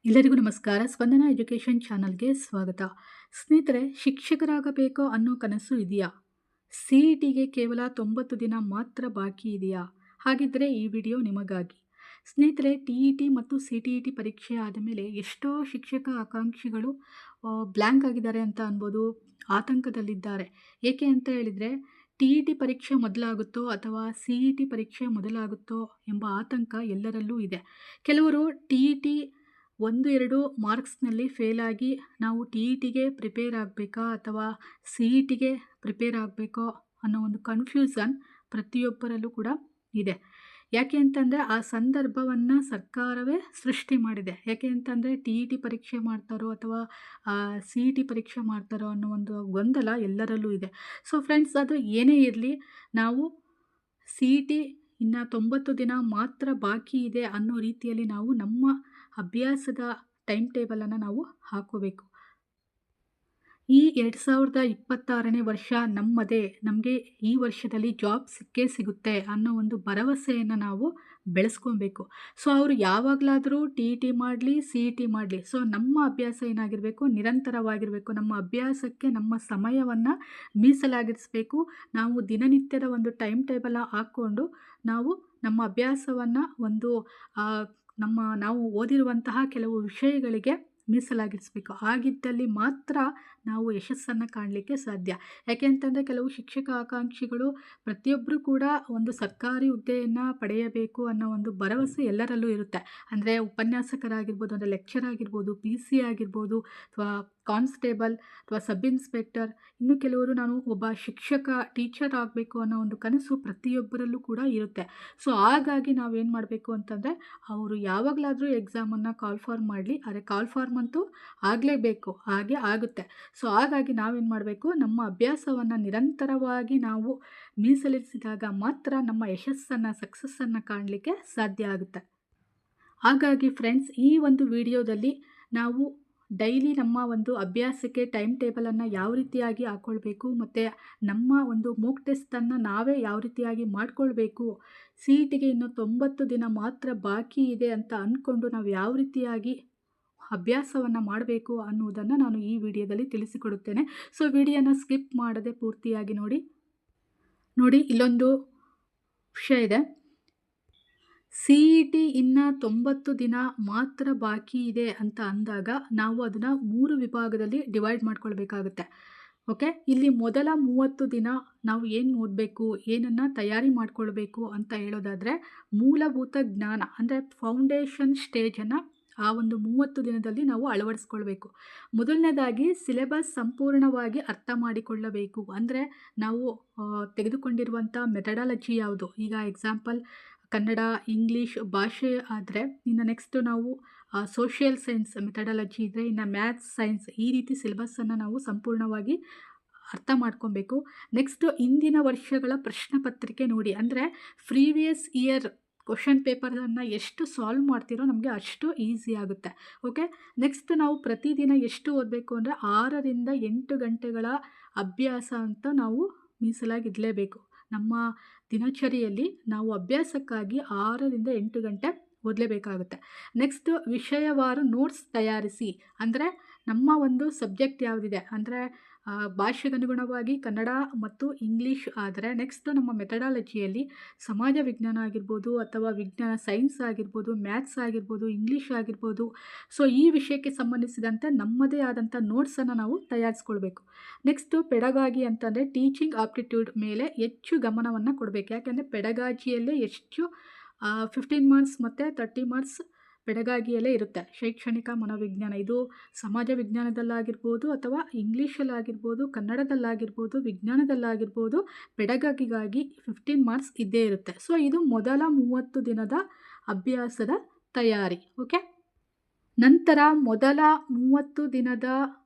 ಎಲ್ಲರಿಗೂ ನಮಸ್ಕಾರ. ಸ್ಪಂದನ ಎಜುಕೇಷನ್ ಚಾನಲ್ಗೆ ಸ್ವಾಗತ. ಸ್ನೇಹಿತರೆ, ಶಿಕ್ಷಕರಾಗಬೇಕು ಅನ್ನೋ ಕನಸು ಇದೆಯಾ? CETಗೆ ಕೇವಲ 90 ದಿನ ಮಾತ್ರ ಬಾಕಿ ಇದೆಯಾ? ಹಾಗಿದ್ದರೆ ಈ ವಿಡಿಯೋ ನಿಮಗಾಗಿ. ಸ್ನೇಹಿತರೆ, TET ಮತ್ತು CTET ಪರೀಕ್ಷೆ ಆದಮೇಲೆ ಎಷ್ಟೋ ಶಿಕ್ಷಕ ಆಕಾಂಕ್ಷಿಗಳು ಬ್ಲ್ಯಾಂಕ್ ಆಗಿದ್ದಾರೆ ಅಂತ ಅನ್ಬೋದು, ಆತಂಕದಲ್ಲಿದ್ದಾರೆ. ಏಕೆ ಅಂತ ಹೇಳಿದರೆ, TET ಪರೀಕ್ಷೆ ಮೊದಲಾಗುತ್ತೋ ಅಥವಾ CET ಪರೀಕ್ಷೆ ಮೊದಲಾಗುತ್ತೋ ಎಂಬ ಆತಂಕ ಎಲ್ಲರಲ್ಲೂ ಇದೆ. ಕೆಲವರು TET 1-2 ಮಾರ್ಕ್ಸ್ನಲ್ಲಿ ಫೇಲಾಗಿ ನಾವು TETಗೆ ಪ್ರಿಪೇರ್ ಆಗಬೇಕಾ ಅಥವಾ CETಗೆ ಪ್ರಿಪೇರ್ ಆಗಬೇಕೋ ಅನ್ನೋ ಒಂದು ಕನ್ಫ್ಯೂಷನ್ ಪ್ರತಿಯೊಬ್ಬರಲ್ಲೂ ಕೂಡ ಇದೆ. ಯಾಕೆ ಅಂತಂದರೆ ಆ ಸಂದರ್ಭವನ್ನು ಸರ್ಕಾರವೇ ಸೃಷ್ಟಿ ಮಾಡಿದೆ. ಯಾಕೆ ಅಂತಂದರೆ TET ಪರೀಕ್ಷೆ ಮಾಡ್ತಾರೋ ಅಥವಾ CET ಪರೀಕ್ಷೆ ಮಾಡ್ತಾರೋ ಅನ್ನೋ ಒಂದು ಗೊಂದಲ ಎಲ್ಲರಲ್ಲೂ ಇದೆ. ಸೊ ಫ್ರೆಂಡ್ಸ್, ಅದು ಏನೇ ಇರಲಿ, ನಾವು CET ಇನ್ನು 90 ದಿನ ಮಾತ್ರ ಬಾಕಿ ಇದೆ ಅನ್ನೋ ರೀತಿಯಲ್ಲಿ ನಾವು ನಮ್ಮ ಅಭ್ಯಾಸದ ಟೈಮ್ ಟೇಬಲನ್ನು ನಾವು ಹಾಕೋಬೇಕು. ಈ 2026ನೇ ವರ್ಷ ನಮ್ಮದೇ, ನಮಗೆ ಈ ವರ್ಷದಲ್ಲಿ ಜಾಬ್ ಸಿಕ್ಕೇ ಸಿಗುತ್ತೆ ಅನ್ನೋ ಒಂದು ಭರವಸೆಯನ್ನು ನಾವು ಬೆಳೆಸ್ಕೊಬೇಕು. ಸೊ ಅವರು ಯಾವಾಗಲಾದರೂ TET ಮಾಡಲಿ, CET ಮಾಡಲಿ, ಸೊ ನಮ್ಮ ಅಭ್ಯಾಸ ಏನಾಗಿರಬೇಕು, ನಿರಂತರವಾಗಿರಬೇಕು. ನಮ್ಮ ಅಭ್ಯಾಸಕ್ಕೆ ನಮ್ಮ ಸಮಯವನ್ನು ಮೀಸಲಾಗಿರಿಸಬೇಕು. ನಾವು ದಿನನಿತ್ಯದ ಒಂದು ಟೈಮ್ ಟೇಬಲ್ನ ಹಾಕ್ಕೊಂಡು ನಾವು ನಮ್ಮ ಅಭ್ಯಾಸವನ್ನು ಒಂದು ನಾವು ಓದಿರುವಂತಹ ಕೆಲವು ವಿಷಯಗಳಿಗೆ ಮೀಸಲಾಗಿರಿಸಬೇಕು. ಹಾಗಿದ್ದಲ್ಲಿ ಮಾತ್ರ ನಾವು ಯಶಸ್ಸನ್ನು ಕಾಣಲಿಕ್ಕೆ ಸಾಧ್ಯ. ಯಾಕೆ ಅಂತಂದರೆ ಕೆಲವು ಶಿಕ್ಷಕ ಆಕಾಂಕ್ಷಿಗಳು ಪ್ರತಿಯೊಬ್ಬರು ಕೂಡ ಒಂದು ಸರ್ಕಾರಿ ಹುದ್ದೆಯನ್ನು ಪಡೆಯಬೇಕು ಅನ್ನೋ ಒಂದು ಭರವಸೆ ಎಲ್ಲರಲ್ಲೂ ಇರುತ್ತೆ. ಅಂದರೆ ಉಪನ್ಯಾಸಕರಾಗಿರ್ಬೋದು, ಅಂದರೆ ಲೆಕ್ಚರ್ ಆಗಿರ್ಬೋದು, PC ಆಗಿರ್ಬೋದು, ಅಥವಾ ಕಾನ್ಸ್ಟೇಬಲ್ ಅಥವಾ ಸಬ್ ಇನ್ಸ್ಪೆಕ್ಟರ್, ಇನ್ನು ಕೆಲವರು ನಾನು ಒಬ್ಬ ಶಿಕ್ಷಕ, ಟೀಚರ್ ಆಗಬೇಕು ಅನ್ನೋ ಒಂದು ಕನಸು ಪ್ರತಿಯೊಬ್ಬರಲ್ಲೂ ಕೂಡ ಇರುತ್ತೆ. ಸೊ ಹಾಗಾಗಿ ನಾವೇನು ಮಾಡಬೇಕು ಅಂತಂದರೆ, ಅವರು ಯಾವಾಗಲಾದರೂ ಎಕ್ಸಾಮನ್ನು ಕಾಲ್ ಫಾರ್ಮ್ ಮಾಡಲಿ, ಆದರೆ ಕಾಲ್ ಫಾರ್ಮ್ ಅಂತೂ ಆಗಲೇಬೇಕು, ಹಾಗೆ ಆಗುತ್ತೆ. ಸೊ ಹಾಗಾಗಿ ನಾವೇನು ಮಾಡಬೇಕು, ನಮ್ಮ ಅಭ್ಯಾಸವನ್ನು ನಿರಂತರವಾಗಿ ನಾವು ಮೀಸಲಿರಿಸಿದಾಗ ಮಾತ್ರ ನಮ್ಮ ಯಶಸ್ಸನ್ನು, ಸಕ್ಸಸ್ಸನ್ನು ಕಾಣಲಿಕ್ಕೆ ಸಾಧ್ಯ ಆಗುತ್ತೆ. ಹಾಗಾಗಿ ಫ್ರೆಂಡ್ಸ್, ಈ ಒಂದು ವಿಡಿಯೋದಲ್ಲಿ ನಾವು ಡೈಲಿ ನಮ್ಮ ಒಂದು ಅಭ್ಯಾಸಕ್ಕೆ ಟೈಮ್ ಟೇಬಲನ್ನು ಯಾವ ರೀತಿಯಾಗಿ ಹಾಕ್ಕೊಳ್ಬೇಕು, ಮತ್ತು ನಮ್ಮ ಒಂದು ಮೂಕ್ ಟೆಸ್ಟನ್ನು ನಾವೇ ಯಾವ ರೀತಿಯಾಗಿ ಮಾಡಿಕೊಳ್ಬೇಕು, CETಗೆ ಇನ್ನು 90 ದಿನ ಮಾತ್ರ ಬಾಕಿ ಇದೆ ಅಂತ ಅಂದ್ಕೊಂಡು ನಾವು ಯಾವ ರೀತಿಯಾಗಿ ಅಭ್ಯಾಸವನ್ನು ಮಾಡಬೇಕು ಅನ್ನುವುದನ್ನು ನಾನು ಈ ವಿಡಿಯೋದಲ್ಲಿ ತಿಳಿಸಿಕೊಡುತ್ತೇನೆ. ಸೊ ವಿಡಿಯೋನ ಸ್ಕಿಪ್ ಮಾಡದೆ ಪೂರ್ತಿಯಾಗಿ ನೋಡಿ. ಇಲ್ಲೊಂದು ವಿಷಯ ಇದೆ. CET ಇನ್ನು 90 ದಿನ ಮಾತ್ರ ಬಾಕಿ ಇದೆ ಅಂತ ಅಂದಾಗ ನಾವು ಅದನ್ನು 3 ವಿಭಾಗದಲ್ಲಿ ಡಿವೈಡ್ ಮಾಡ್ಕೊಳ್ಬೇಕಾಗುತ್ತೆ. ಓಕೆ, ಇಲ್ಲಿ ಮೊದಲ 30 ದಿನ ನಾವು ಏನು ಓದಬೇಕು, ಏನನ್ನು ತಯಾರಿ ಮಾಡಿಕೊಳ್ಬೇಕು ಅಂತ ಹೇಳೋದಾದರೆ, ಮೂಲಭೂತ ಜ್ಞಾನ ಅಂದರೆ ಫೌಂಡೇಶನ್ ಸ್ಟೇಜನ್ನು ಆ ಒಂದು 30 ದಿನದಲ್ಲಿ ನಾವು ಅಳವಡಿಸ್ಕೊಳ್ಬೇಕು. ಮೊದಲನೇದಾಗಿ ಸಿಲೆಬಸ್ ಸಂಪೂರ್ಣವಾಗಿ ಅರ್ಥ ಮಾಡಿಕೊಳ್ಳಬೇಕು. ಅಂದರೆ ನಾವು ತೆಗೆದುಕೊಂಡಿರುವಂಥ ಮೆಥಡಾಲಜಿ ಯಾವುದು, ಈಗ ಎಕ್ಸಾಂಪಲ್ ಕನ್ನಡ, ಇಂಗ್ಲೀಷ್ ಭಾಷೆ ಆದರೆ, ಇನ್ನು ನೆಕ್ಸ್ಟು ನಾವು ಸೋಷಿಯಲ್ ಸೈನ್ಸ್ ಮೆಥಡಾಲಜಿ ಇದ್ದರೆ, ಇನ್ನು ಮ್ಯಾಥ್ಸ್, ಸೈನ್ಸ್, ಈ ರೀತಿ ಸಿಲೆಬಸ್ಸನ್ನು ನಾವು ಸಂಪೂರ್ಣವಾಗಿ ಅರ್ಥ ಮಾಡ್ಕೊಬೇಕು. ನೆಕ್ಸ್ಟು ಇಂದಿನ ವರ್ಷಗಳ ಪ್ರಶ್ನೆ ಪತ್ರಿಕೆ ನೋಡಿ, ಅಂದರೆ ಪ್ರೀವಿಯಸ್ ಇಯರ್ ಕ್ವಶನ್ ಪೇಪರನ್ನು ಎಷ್ಟು ಸಾಲ್ವ್ ಮಾಡ್ತೀರೋ ನಮಗೆ ಅಷ್ಟು ಈಸಿ ಆಗುತ್ತೆ. ಓಕೆ, ನೆಕ್ಸ್ಟ್ ನಾವು ಪ್ರತಿದಿನ ಎಷ್ಟು ಓದಬೇಕು ಅಂದರೆ 6ರಿಂದ 8 ಗಂಟೆಗಳ ಅಭ್ಯಾಸ ಅಂತ ನಾವು ಮೀಸಲಾಗಿಡಲೇಬೇಕು. ನಮ್ಮ ದಿನಚರಿಯಲ್ಲಿ ನಾವು ಅಭ್ಯಾಸಕ್ಕಾಗಿ 6ರಿಂದ 8 ಗಂಟೆ ಓದಲೇಬೇಕಾಗುತ್ತೆ. ನೆಕ್ಸ್ಟ್ ವಿಷಯವಾರು ನೋಟ್ಸ್ ತಯಾರಿಸಿ. ಅಂದರೆ ನಮ್ಮ ಒಂದು ಸಬ್ಜೆಕ್ಟ್ ಯಾವುದಿದೆ, ಅಂದರೆ ಭಾಷೆಗನುಗುಣವಾಗಿ ಕನ್ನಡ ಮತ್ತು ಇಂಗ್ಲೀಷ್ ಆದರೆ, ನೆಕ್ಸ್ಟ್ ನಮ್ಮ ಮೆಥಡಾಲಜಿಯಲ್ಲಿ ಸಮಾಜ ವಿಜ್ಞಾನ ಆಗಿರ್ಬೋದು, ಅಥವಾ ವಿಜ್ಞಾನ ಸೈನ್ಸ್ ಆಗಿರ್ಬೋದು, ಮ್ಯಾಥ್ಸ್ ಆಗಿರ್ಬೋದು, ಇಂಗ್ಲೀಷ್ ಆಗಿರ್ಬೋದು. ಸೊ ಈ ವಿಷಯಕ್ಕೆ ಸಂಬಂಧಿಸಿದಂತೆ ನಮ್ಮದೇ ಆದಂಥ ನೋಟ್ಸನ್ನು ನಾವು ತಯಾರಿಸ್ಕೊಳ್ಬೇಕು. ನೆಕ್ಸ್ಟು ಪೆಡಗಾಗಿ ಅಂತಂದರೆ ಟೀಚಿಂಗ್ ಆಪ್ಟಿಟ್ಯೂಡ್ ಮೇಲೆ ಹೆಚ್ಚು ಗಮನವನ್ನು ಕೊಡಬೇಕು. ಯಾಕೆಂದರೆ ಪೆಡಗಾಜಿಯಲ್ಲೇ ಹೆಚ್ಚು 15 ಮಾರ್ಕ್ಸ್ ಮತ್ತು 30 ಮಾರ್ಕ್ಸ್ ಪೆಡಗಾಗಿಯಲ್ಲೇ ಇರುತ್ತೆ. ಶೈಕ್ಷಣಿಕ ಮನೋವಿಜ್ಞಾನ, ಇದು ಸಮಾಜ ವಿಜ್ಞಾನದಲ್ಲಾಗಿರ್ಬೋದು, ಅಥವಾ ಇಂಗ್ಲೀಷಲ್ಲಾಗಿರ್ಬೋದು, ಕನ್ನಡದಲ್ಲಾಗಿರ್ಬೋದು, ವಿಜ್ಞಾನದಲ್ಲಾಗಿರ್ಬೋದು, ಪೆಡಗಾಗಿಗಾಗಿ 15 ಮಾರ್ಕ್ಸ್ ಇದ್ದೇ ಇರುತ್ತೆ. ಸೊ ಇದು ಮೊದಲ 30 ದಿನದ ಅಭ್ಯಾಸದ ತಯಾರಿ. ಓಕೆ, ನಂತರ ಮೊದಲ 30 ದಿನದ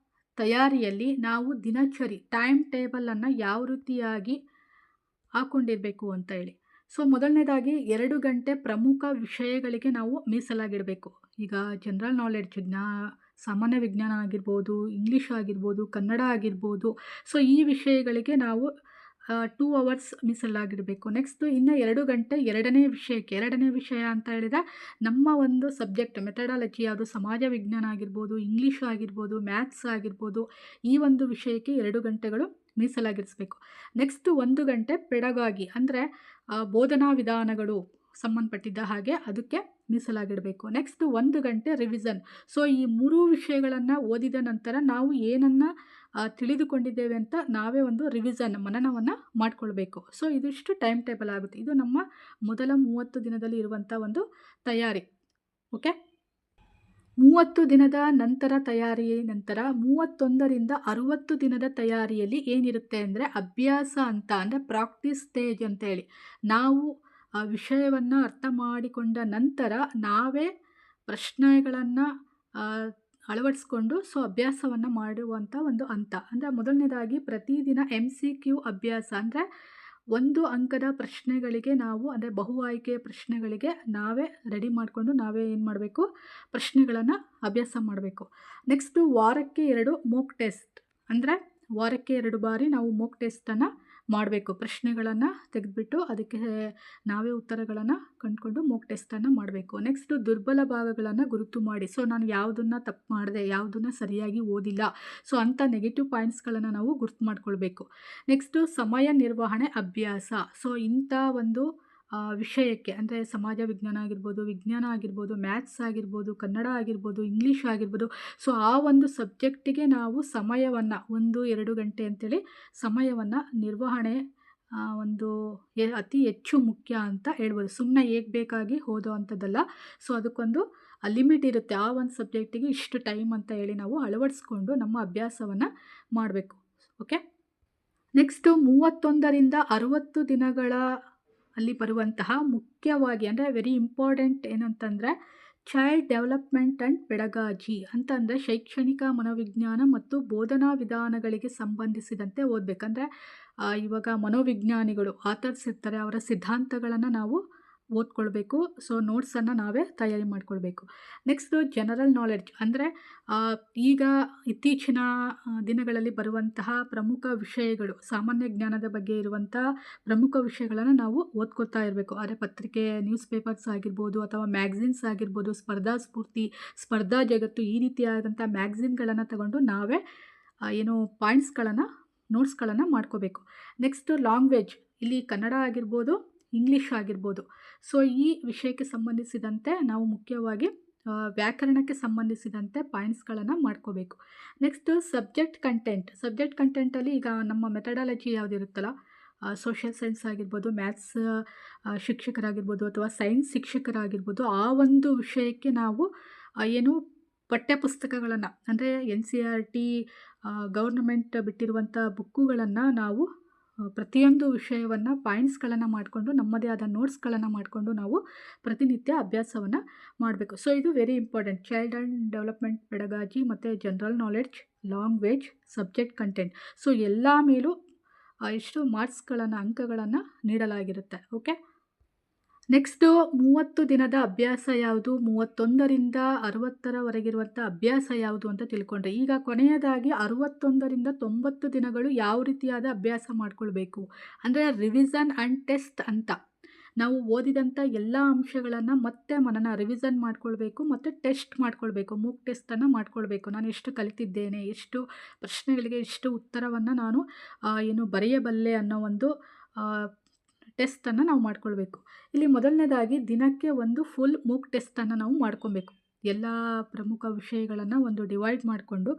ತಯಾರಿಯಲ್ಲಿ ನಾವು ದಿನಚರಿ ಟೈಮ್ ಟೇಬಲನ್ನು ಯಾವ ರೀತಿಯಾಗಿ ಹಾಕ್ಕೊಂಡಿರಬೇಕು ಅಂತ ಹೇಳಿ. ಸೊ ಮೊದಲನೇದಾಗಿ 2 ಗಂಟೆ ಪ್ರಮುಖ ವಿಷಯಗಳಿಗೆ ನಾವು ಮೀಸಲಾಗಿಡಬೇಕು. ಈಗ ಜನರಲ್ ನಾಲೆಡ್ಜ್, ಸಾಮಾನ್ಯ ವಿಜ್ಞಾನ ಆಗಿರ್ಬೋದು, ಇಂಗ್ಲೀಷ್ ಆಗಿರ್ಬೋದು, ಕನ್ನಡ ಆಗಿರ್ಬೋದು. ಸೊ ಈ ವಿಷಯಗಳಿಗೆ ನಾವು 2 ಅವರ್ಸ್ ಮೀಸಲಾಗಿಡಬೇಕು. ನೆಕ್ಸ್ಟು ಇನ್ನು 2 ಗಂಟೆ ಎರಡನೇ ವಿಷಯ ಅಂತ ಹೇಳಿದರೆ ನಮ್ಮ ಒಂದು ಸಬ್ಜೆಕ್ಟ್ ಮೆಥಡಾಲಜಿ ಯಾವುದು ಸಮಾಜ ವಿಜ್ಞಾನ ಆಗಿರ್ಬೋದು, ಇಂಗ್ಲೀಷ್ ಆಗಿರ್ಬೋದು, ಮ್ಯಾಥ್ಸ್ ಆಗಿರ್ಬೋದು, ಈ ಒಂದು ವಿಷಯಕ್ಕೆ 2 ಗಂಟೆಗಳು ಮೀಸಲಾಗಿರಿಸಬೇಕು. ನೆಕ್ಸ್ಟು 1 ಗಂಟೆ ಪೆಡಗಾಗಿ ಅಂದರೆ ಬೋಧನಾ ವಿಧಾನಗಳು ಸಂಬಂಧಪಟ್ಟಿದ್ದ ಹಾಗೆ ಅದಕ್ಕೆ ಮೀಸಲಾಗಿಡಬೇಕು. ನೆಕ್ಸ್ಟು 1 ಗಂಟೆ ರಿವಿಷನ್. ಸೊ ಈ 3 ವಿಷಯಗಳನ್ನು ಓದಿದ ನಂತರ ನಾವು ಏನನ್ನು ತಿಳಿದುಕೊಂಡಿದ್ದೇವೆ ಅಂತ ನಾವೇ ಒಂದು ಮನನವನ್ನು ಮಾಡಿಕೊಳ್ಬೇಕು. ಸೊ ಇದಿಷ್ಟು ಟೈಮ್ ಟೇಬಲ್ ಆಗುತ್ತೆ. ಇದು ನಮ್ಮ ಮೊದಲ 30 ದಿನದಲ್ಲಿ ಇರುವಂಥ ಒಂದು ತಯಾರಿ. ಓಕೆ, 30 ದಿನದ ನಂತರ ತಯಾರಿ ನಂತರ 31ರಿಂದ 60 ದಿನದ ತಯಾರಿಯಲ್ಲಿ ಏನಿರುತ್ತೆ ಅಂದರೆ ಅಭ್ಯಾಸ ಅಂತ, ಅಂದರೆ ಪ್ರಾಕ್ಟೀಸ್ ಸ್ಟೇಜ್ ಅಂತೇಳಿ. ನಾವು ಆ ವಿಷಯವನ್ನು ಅರ್ಥ ಮಾಡಿಕೊಂಡ ನಂತರ ನಾವೇ ಪ್ರಶ್ನೆಗಳನ್ನು ಅಳವಡಿಸ್ಕೊಂಡು ಅಭ್ಯಾಸವನ್ನು ಮಾಡುವಂಥ ಒಂದು ಹಂತ. ಅಂದರೆ ಮೊದಲನೇದಾಗಿ ಪ್ರತಿದಿನ MCQ ಅಭ್ಯಾಸ, ಅಂದರೆ 1 ಅಂಕದ ಪ್ರಶ್ನೆಗಳಿಗೆ ನಾವು, ಅಂದರೆ ಬಹು ಆಯ್ಕೆಯ ಪ್ರಶ್ನೆಗಳಿಗೆ ನಾವೇ ರೆಡಿ ಮಾಡಿಕೊಂಡು ನಾವೇ ಏನು ಮಾಡಬೇಕು, ಪ್ರಶ್ನೆಗಳನ್ನು ಅಭ್ಯಾಸ ಮಾಡಬೇಕು. ನೆಕ್ಸ್ಟು ವಾರಕ್ಕೆ 2 ಮೋಕ್ ಟೆಸ್ಟ್, ಅಂದರೆ ವಾರಕ್ಕೆ 2 ಬಾರಿ ನಾವು ಮೋಕ್ ಟೆಸ್ಟನ್ನು ಮಾಡಬೇಕು. ಪ್ರಶ್ನೆಗಳನ್ನು ತೆಗೆದುಬಿಟ್ಟು ಅದಕ್ಕೆ ನಾವೇ ಉತ್ತರಗಳನ್ನು ಕಂಡುಕೊಂಡು ಮೋಕ್ ಟೆಸ್ಟನ್ನು ಮಾಡಬೇಕು. ನೆಕ್ಸ್ಟು ದುರ್ಬಲ ಭಾಗಗಳನ್ನು ಗುರುತು ಮಾಡಿ. ಸೊ ನಾನು ಯಾವುದನ್ನು ತಪ್ಪು ಮಾಡಿದೆ, ಯಾವುದನ್ನು ಸರಿಯಾಗಿ ಓದಿಲ್ಲ, ಸೊ ಅಂಥ ನೆಗೆಟಿವ್ ಪಾಯಿಂಟ್ಸ್ಗಳನ್ನು ನಾವು ಗುರ್ತು ಮಾಡ್ಕೊಳ್ಬೇಕು. ನೆಕ್ಸ್ಟು ಸಮಯ ನಿರ್ವಹಣೆ ಅಭ್ಯಾಸ. ಸೊ ಇಂಥ ಒಂದು ವಿಷಯಕ್ಕೆ, ಅಂದರೆ ಸಮಾಜ ವಿಜ್ಞಾನ ಆಗಿರ್ಬೋದು, ವಿಜ್ಞಾನ ಆಗಿರ್ಬೋದು, ಮ್ಯಾಥ್ಸ್ ಆಗಿರ್ಬೋದು, ಕನ್ನಡ ಆಗಿರ್ಬೋದು, ಇಂಗ್ಲೀಷ್ ಆಗಿರ್ಬೋದು, ಸೊ ಆ ಒಂದು ಸಬ್ಜೆಕ್ಟಿಗೆ ನಾವು ಸಮಯವನ್ನು 1-2 ಗಂಟೆ ಅಂತೇಳಿ ಸಮಯವನ್ನು ನಿರ್ವಹಣೆ ಒಂದು ಅತಿ ಹೆಚ್ಚು ಮುಖ್ಯ ಅಂತ ಹೇಳ್ಬೋದು. ಸುಮ್ಮನೆ ಹೇಗೆ ಬೇಕಾಗಿ ಓದೋ ಅಂಥದ್ದಲ್ಲ. ಸೊ ಅದಕ್ಕೊಂದು ಲಿಮಿಟ್ ಇರುತ್ತೆ. ಆ ಒಂದು ಸಬ್ಜೆಕ್ಟಿಗೆ ಇಷ್ಟು ಟೈಮ್ ಅಂತ ಹೇಳಿ ನಾವು ಅಳವಡಿಸ್ಕೊಂಡು ನಮ್ಮ ಅಭ್ಯಾಸವನ್ನು ಮಾಡಬೇಕು. ಓಕೆ, ನೆಕ್ಸ್ಟು 31ರಿಂದ 60 ದಿನಗಳ ಅಲ್ಲಿ ಬರುವಂತಹ ಮುಖ್ಯವಾಗಿ, ಅಂದರೆ ವೆರಿ ಇಂಪಾರ್ಟೆಂಟ್ ಏನಂತಂದರೆ ಚೈಲ್ಡ್ ಡೆವಲಪ್ಮೆಂಟ್ ಆ್ಯಂಡ್ ಪೆಡಗಾಜಿ ಅಂತಂದರೆ ಶೈಕ್ಷಣಿಕ ಮನೋವಿಜ್ಞಾನ ಮತ್ತು ಬೋಧನಾ ವಿಧಾನಗಳಿಗೆ ಸಂಬಂಧಿಸಿದಂತೆ ಓದಬೇಕಂದ್ರೆ ಇವಾಗ ಮನೋವಿಜ್ಞಾನಿಗಳು ಆಥರ್ಸ್ ಇರ್ತಾರೆ, ಅವರ ಸಿದ್ಧಾಂತಗಳನ್ನು ನಾವು ಓದ್ಕೊಳ್ಬೇಕು. ಸೊ ನೋಟ್ಸನ್ನು ನಾವೇ ತಯಾರಿ ಮಾಡ್ಕೊಳ್ಬೇಕು. ನೆಕ್ಸ್ಟು ಜನರಲ್ ನಾಲೆಡ್ಜ್, ಅಂದರೆ ಈಗ ಇತ್ತೀಚಿನ ದಿನಗಳಲ್ಲಿ ಬರುವಂತಹ ಪ್ರಮುಖ ವಿಷಯಗಳು, ಸಾಮಾನ್ಯ ಜ್ಞಾನದ ಬಗ್ಗೆ ಇರುವಂಥ ಪ್ರಮುಖ ವಿಷಯಗಳನ್ನು ನಾವು ಓದ್ಕೊಳ್ತಾ ಇರಬೇಕು. ಆದರೆ ಪತ್ರಿಕೆ, ನ್ಯೂಸ್ ಪೇಪರ್ಸ್ ಆಗಿರ್ಬೋದು, ಅಥವಾ ಮ್ಯಾಗ್ಝಿನ್ಸ್ ಆಗಿರ್ಬೋದು, ಸ್ಪರ್ಧಾ ಸ್ಫೂರ್ತಿ, ಸ್ಪರ್ಧಾ ಜಗತ್ತು, ಈ ರೀತಿಯಾದಂಥ ಮ್ಯಾಗ್ಝಿನ್ಗಳನ್ನು ತಗೊಂಡು ನಾವೇ ನೋಟ್ಸ್ಗಳನ್ನು ಮಾಡ್ಕೋಬೇಕು. ನೆಕ್ಸ್ಟು ಲ್ಯಾಂಗ್ವೇಜ್, ಇಲ್ಲಿ ಕನ್ನಡ ಆಗಿರ್ಬೋದು, ಇಂಗ್ಲೀಷ್ ಆಗಿರ್ಬೋದು. ಸೊ ಈ ವಿಷಯಕ್ಕೆ ಸಂಬಂಧಿಸಿದಂತೆ ನಾವು ಮುಖ್ಯವಾಗಿ ವ್ಯಾಕರಣಕ್ಕೆ ಸಂಬಂಧಿಸಿದಂತೆ ಪಾಯಿಂಟ್ಸ್ಗಳನ್ನು ಮಾಡ್ಕೋಬೇಕು. ನೆಕ್ಸ್ಟು ಸಬ್ಜೆಕ್ಟ್ ಕಂಟೆಂಟಲ್ಲಿ ಈಗ ನಮ್ಮ ಮೆಥಡಾಲಜಿ ಯಾವುದಿರುತ್ತಲ್ಲ, ಸೋಷಿಯಲ್ ಸೈನ್ಸ್ ಆಗಿರ್ಬೋದು, ಮ್ಯಾಥ್ಸ್ ಶಿಕ್ಷಕರಾಗಿರ್ಬೋದು, ಅಥವಾ ಸೈನ್ಸ್ ಶಿಕ್ಷಕರಾಗಿರ್ಬೋದು, ಆ ಒಂದು ವಿಷಯಕ್ಕೆ ನಾವು ಪಠ್ಯಪುಸ್ತಕಗಳನ್ನು, ಅಂದರೆ NCERT ಗೌರ್ನಮೆಂಟ್ ಬಿಟ್ಟಿರುವಂಥ ಬುಕ್ಕುಗಳನ್ನು ನಾವು ಪ್ರತಿಯೊಂದು ವಿಷಯವನ್ನು ಪಾಯಿಂಟ್ಸ್ಗಳನ್ನು ಮಾಡಿಕೊಂಡು ನಮ್ಮದೇ ಆದ ನೋಟ್ಸ್ಗಳನ್ನು ಮಾಡಿಕೊಂಡು ನಾವು ಪ್ರತಿನಿತ್ಯ ಅಭ್ಯಾಸವನ್ನು ಮಾಡಬೇಕು. ಸೊ ಇದು very important. Child and development pedagogy ಮತ್ತು general knowledge, language, subject content. So ಎಲ್ಲ ಮೇಲೂ ಎಷ್ಟು ಅಂಕಗಳನ್ನು ನೀಡಲಾಗಿರುತ್ತೆ. ಓಕೆ, ನೆಕ್ಸ್ಟು 30 ದಿನದ ಅಭ್ಯಾಸ ಯಾವುದು, 31ರಿಂದ 60ರವರೆಗಿರುವಂಥ ಅಭ್ಯಾಸ ಯಾವುದು ಅಂತ ತಿಳ್ಕೊಂಡ್ರೆ, ಈಗ ಕೊನೆಯದಾಗಿ 61ರಿಂದ 90 ದಿನಗಳು ಯಾವ ರೀತಿಯಾದ ಅಭ್ಯಾಸ ಮಾಡ್ಕೊಳ್ಬೇಕು ಅಂದರೆ ರಿವಿಷನ್ ಆ್ಯಂಡ್ ಟೆಸ್ಟ್ ಅಂತ. ನಾವು ಓದಿದಂಥ ಎಲ್ಲ ಅಂಶಗಳನ್ನು ಮತ್ತೆ ರಿವಿಷನ್ ಮಾಡ್ಕೊಳ್ಬೇಕು ಮತ್ತು ಟೆಸ್ಟ್ ಮಾಡ್ಕೊಳ್ಬೇಕು, ಮೂಕ್ ಟೆಸ್ಟನ್ನು ಮಾಡ್ಕೊಳ್ಬೇಕು. ನಾನು ಎಷ್ಟು ಕಲಿತಿದ್ದೇನೆ, ಎಷ್ಟು ಪ್ರಶ್ನೆಗಳಿಗೆ ಎಷ್ಟು ಉತ್ತರವನ್ನು ನಾನು ಬರೆಯಬಲ್ಲೆ ಅನ್ನೋ ಒಂದು ಟೆಸ್ಟನ್ನು ನಾವು ಮಾಡ್ಕೊಳ್ಬೇಕು. ಇಲ್ಲಿ ಮೊದಲನೇದಾಗಿ ದಿನಕ್ಕೆ ಒಂದು ಫುಲ್ ಮೂಕ್ ಟೆಸ್ಟನ್ನು ನಾವು ಮಾಡ್ಕೊಬೇಕು. ಎಲ್ಲ ಪ್ರಮುಖ ವಿಷಯಗಳನ್ನು ಒಂದು ಡಿವೈಡ್ ಮಾಡಿಕೊಂಡು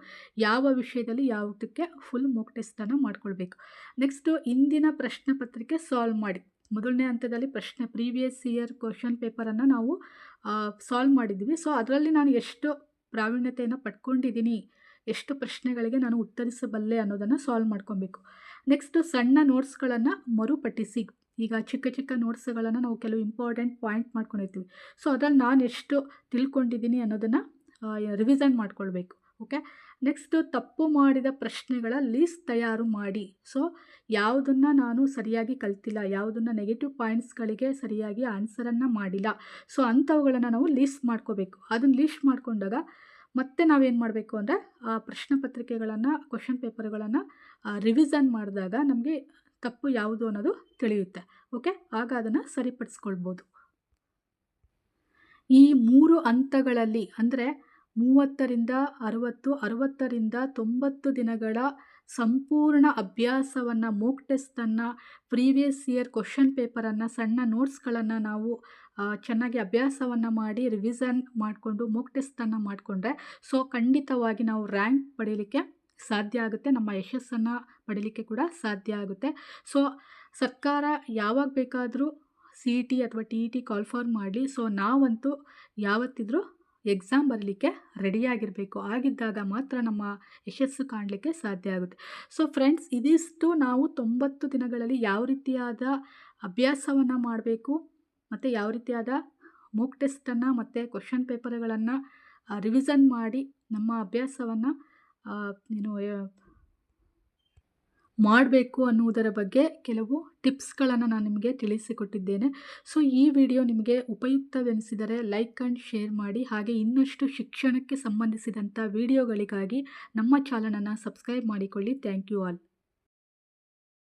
ಯಾವ ವಿಷಯದಲ್ಲಿ ಯಾವುದಕ್ಕೆ ಫುಲ್ ಮೂಕ್ ಟೆಸ್ಟನ್ನು ಮಾಡ್ಕೊಳ್ಬೇಕು. ನೆಕ್ಸ್ಟು ಇಂದಿನ ಪ್ರಶ್ನೆ ಪತ್ರಿಕೆ ಸಾಲ್ವ್ ಮಾಡಿ. ಮೊದಲನೇ ಹಂತದಲ್ಲಿ ಪ್ರೀವಿಯಸ್ ಇಯರ್ ಕ್ವಶನ್ ಪೇಪರನ್ನು ನಾವು ಸಾಲ್ವ್ ಮಾಡಿದ್ವಿ. ಸೊ ಅದರಲ್ಲಿ ನಾನು ಎಷ್ಟು ಪ್ರಾವೀಣ್ಯತೆಯನ್ನು ಪಡ್ಕೊಂಡಿದ್ದೀನಿ, ಎಷ್ಟು ಪ್ರಶ್ನೆಗಳಿಗೆ ನಾನು ಉತ್ತರಿಸಬಲ್ಲೆ ಅನ್ನೋದನ್ನು ಸಾಲ್ವ್ ಮಾಡ್ಕೊಬೇಕು. ನೆಕ್ಸ್ಟು ಸಣ್ಣ ನೋಟ್ಸ್ಗಳನ್ನು ಮರುಪಠಿಸಿ. ಈಗ ಚಿಕ್ಕ ನೋಟ್ಸ್ಗಳನ್ನು ನಾವು ಕೆಲವು ಇಂಪಾರ್ಟೆಂಟ್ ಪಾಯಿಂಟ್ ಮಾಡ್ಕೊಂಡಿರ್ತೀವಿ. ಸೊ ಅದರಲ್ಲಿ ನಾನು ಎಷ್ಟು ತಿಳ್ಕೊಂಡಿದ್ದೀನಿ ಅನ್ನೋದನ್ನು ರಿವಿಷನ್ ಮಾಡ್ಕೊಳ್ಬೇಕು. ಓಕೆ, ನೆಕ್ಸ್ಟು ತಪ್ಪು ಮಾಡಿದ ಪ್ರಶ್ನೆಗಳ ಲೀಸ್ಟ್ ತಯಾರು ಮಾಡಿ. ಸೊ ಯಾವುದನ್ನು ನಾನು ಸರಿಯಾಗಿ ಕಲ್ತಿಲ್ಲ, ಯಾವುದನ್ನು ನೆಗೆಟಿವ್ ಪಾಯಿಂಟ್ಸ್ಗಳಿಗೆ ಸರಿಯಾಗಿ ಆನ್ಸರನ್ನು ಮಾಡಿಲ್ಲ, ಸೊ ಅಂಥವುಗಳನ್ನು ನಾವು ಲೀಸ್ಟ್ ಮಾಡ್ಕೋಬೇಕು. ಅದನ್ನು ಲೀಸ್ಟ್ ಮಾಡಿಕೊಂಡಾಗ ಮತ್ತೆ ನಾವೇನು ಮಾಡಬೇಕು ಅಂದರೆ ಆ ಪ್ರಶ್ನೆ ಪತ್ರಿಕೆಗಳನ್ನು, ಕ್ವಶನ್ ಪೇಪರ್ಗಳನ್ನು ರಿವಿಷನ್ ಮಾಡಿದಾಗ ನಮಗೆ ತಪ್ಪು ಯಾವುದು ಅನ್ನೋದು ತಿಳಿಯುತ್ತೆ. ಓಕೆ, ಆಗ ಅದನ್ನು ಸರಿಪಡಿಸ್ಕೊಳ್ಬೋದು. ಈ 3 ಹಂತಗಳಲ್ಲಿ ಅಂದರೆ 30ರಿಂದ 60, 60ರಿಂದ 90 ದಿನಗಳ ಸಂಪೂರ್ಣ ಅಭ್ಯಾಸವನ್ನು, ಮೂಕ್ ಟೆಸ್ಟನ್ನು, ಪ್ರೀವಿಯಸ್ ಇಯರ್ ಕ್ವೆಶ್ಚನ್ ಪೇಪರನ್ನು, ಸಣ್ಣ ನೋಟ್ಸ್ಗಳನ್ನು ನಾವು ಚೆನ್ನಾಗಿ ಅಭ್ಯಾಸವನ್ನು ಮಾಡಿ ರಿವಿಷನ್ ಮಾಡಿಕೊಂಡು ಮೂಕ್ ಟೆಸ್ಟನ್ನು ಮಾಡಿಕೊಂಡ್ರೆ ಖಂಡಿತವಾಗಿ ನಾವು ರ್ಯಾಂಕ್ ಪಡೀಲಿಕ್ಕೆ ಸಾಧ್ಯ ಆಗುತ್ತೆ. ನಮ್ಮ ಯಶಸ್ಸನ್ನು ಪಡೀಲಿಕ್ಕೆ ಕೂಡ ಸಾಧ್ಯ ಆಗುತ್ತೆ. ಸರ್ಕಾರ ಯಾವಾಗ ಬೇಕಾದರೂ CET ಅಥವಾ TET ಕಾಲ್ಫಾರ್ಮ್ ಮಾಡಲಿ. ನಾವಂತೂ ಯಾವತ್ತಿದ್ರೂ ಎಕ್ಸಾಮ್ ಬರಲಿಕ್ಕೆ ರೆಡಿಯಾಗಿರಬೇಕು. ಆಗಿದ್ದಾಗ ಮಾತ್ರ ನಮ್ಮ ಯಶಸ್ಸು ಕಾಣಲಿಕ್ಕೆ ಸಾಧ್ಯ ಆಗುತ್ತೆ. ಫ್ರೆಂಡ್ಸ್, ಇದಿಷ್ಟು ನಾವು 90 ದಿನಗಳಲ್ಲಿ ಯಾವ ರೀತಿಯಾದ ಅಭ್ಯಾಸವನ್ನು ಮಾಡಬೇಕು ಮತ್ತು ಯಾವ ರೀತಿಯಾದ ಮೂಕ್ ಟೆಸ್ಟನ್ನು ಮತ್ತು ಕ್ವೆಶ್ಚನ್ ಪೇಪರ್ಗಳನ್ನು ರಿವಿಷನ್ ಮಾಡಿ ನಮ್ಮ ಅಭ್ಯಾಸವನ್ನು ಮಾಡಬೇಕು ಅನ್ನುವುದರ ಬಗ್ಗೆ ಕೆಲವು ಟಿಪ್ಸ್ಗಳನ್ನು ನಾನು ನಿಮಗೆ ತಿಳಿಸಿಕೊಟ್ಟಿದ್ದೇನೆ. ಈ ವಿಡಿಯೋ ನಿಮಗೆ ಉಪಯುಕ್ತವೆನಿಸಿದರೆ ಲೈಕ್ ಆ್ಯಂಡ್ ಶೇರ್ ಮಾಡಿ. ಹಾಗೆ ಇನ್ನಷ್ಟು ಶಿಕ್ಷಣಕ್ಕೆ ಸಂಬಂಧಿಸಿದಂಥ ವಿಡಿಯೋಗಳಿಗಾಗಿ ನಮ್ಮ ಚಾನಲನ್ನು ಸಬ್ಸ್ಕ್ರೈಬ್ ಮಾಡಿಕೊಳ್ಳಿ. Thank you all.